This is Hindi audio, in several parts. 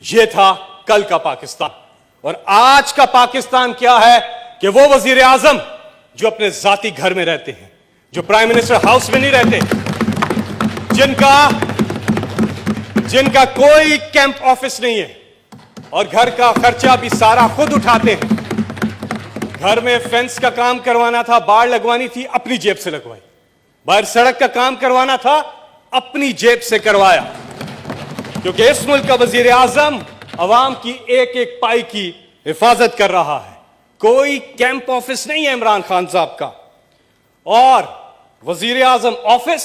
ये था कल का पाकिस्तान। और आज का पाकिस्तान क्या है कि वो वजीर आजम जो अपने जाती घर में रहते हैं, जो प्राइम मिनिस्टर हाउस में नहीं रहते, जिनका कोई कैंप ऑफिस नहीं है और घर का खर्चा भी सारा खुद उठाते हैं। घर में फेंस का काम करवाना था, बाड़ लगवानी थी, अपनी जेब से लगवाई। बाहर सड़क का काम करवाना था, अपनी जेब से करवाया। क्योंकि इस मुल्क का वजीर आजम अवाम की एक एक पाई की हिफाजत कर रहा है। कोई कैंप ऑफिस नहीं है इमरान खान साहब का। और वजीर आजम ऑफिस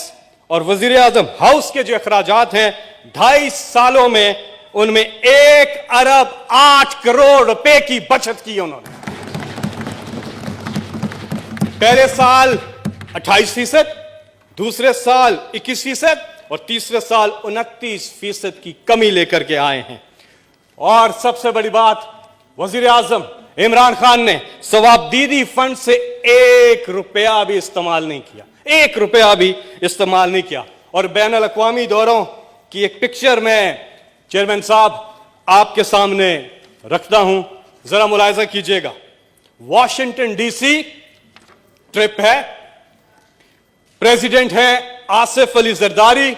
और वजीर आजम हाउस के जो अखराजात हैं 2.5 सालों में, उनमें 1 अरब 8 करोड़ रुपए की बचत की उन्होंने। पहले साल 28%, दूसरे साल 21% और तीसरे साल 29% की कमी लेकर के आए हैं। और सबसे बड़ी बात, वजीर आजम इमरान खान ने सवाबदीदी फंड से 1 रुपया भी इस्तेमाल नहीं किया, 1 रुपया भी इस्तेमाल नहीं किया। और बैन अल-अक़वामी दौरों की एक पिक्चर में चेयरमैन साहब आपके सामने रखता हूं, जरा मुलाहिजा कीजिएगा। वॉशिंगटन डीसी ट्रिप है, प्रेसिडेंट है आसिफ अली जरदारी।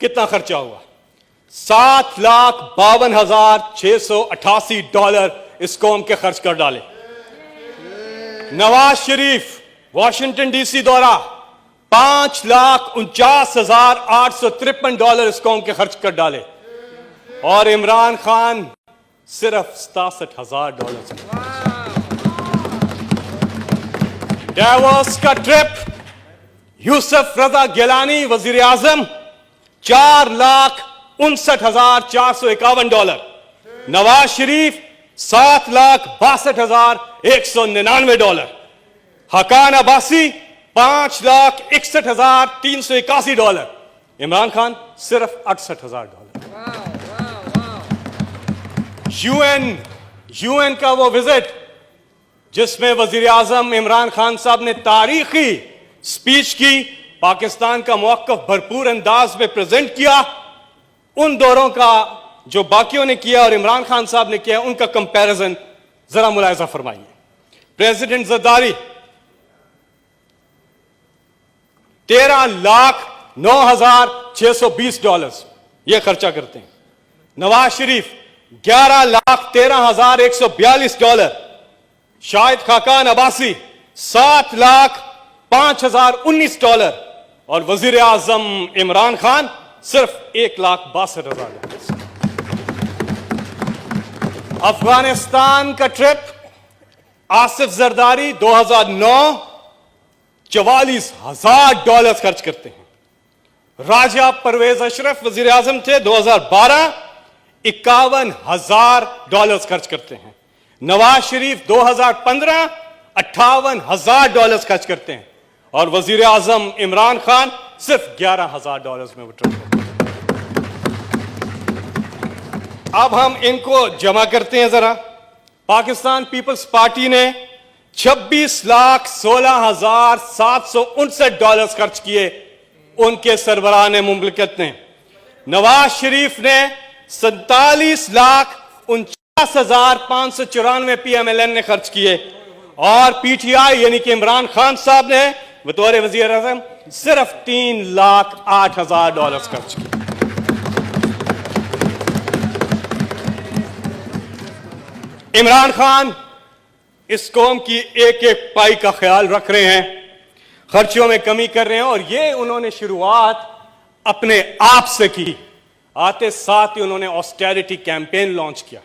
कितना खर्चा हुआ? $7,52,688 इस कौम के खर्च कर डाले। नवाज शरीफ वॉशिंगटन डीसी दौरा, $5,49,853 इस कौम के खर्च कर डाले। और इमरान खान सिर्फ $67,000। डेवोस का ट्रिप, यूसुफ रजा गिलानी वजीर आजम, $4,59,451। नवाज शरीफ $7,62,199। हकान अब्बासी $5,61,381। इमरान खान सिर्फ $68,000। यूएन का वो विजिट जिसमें वजीर आजम इमरान खान साहब ने तारीखी स्पीच की, पाकिस्तान का मौक़िफ़ भरपूर अंदाज में प्रेजेंट किया। उन दौरों का जो बाकियों ने किया और इमरान खान साहब ने किया, उनका कंपैरिजन जरा मुलाहिजा फरमाइए। प्रेसिडेंट जरदारी $13,09,620 यह खर्चा करते हैं। नवाज शरीफ $11,13,142। शाहिद खाकान अब्बासी $7,05,019। और वजीर आजम इमरान खान सिर्फ $1,62,000। अफगानिस्तान का ट्रिप, आसिफ जरदारी 2009 $44,000 खर्च करते हैं। राजा परवेज अशरफ वजीर आजम थे 2012 $51,000 खर्च करते हैं। नवाज शरीफ 2015 $58,000 खर्च करते हैं। और वजीर आजम इमरान खान सिर्फ $11,000 में विड्रॉ करते हैं। अब हम इनको जमा करते हैं जरा। पाकिस्तान पीपल्स पार्टी ने $26,16,759 खर्च किए उनके सरबराह मुमलिकत ने। नवाज शरीफ ने $47,49,594 PMLN ने खर्च किए। और पीटीआई यानी कि इमरान खान साहब ने बतौर वजीर आज़म सिर्फ $3,08,000 खर्च किए। इमरान खान इस कौम की एक एक पाई का ख्याल रख रहे हैं, खर्चों में कमी कर रहे हैं। और ये उन्होंने शुरुआत अपने आप से की। आते साथ ही उन्होंने ऑस्टेरिटी कैंपेन लॉन्च किया।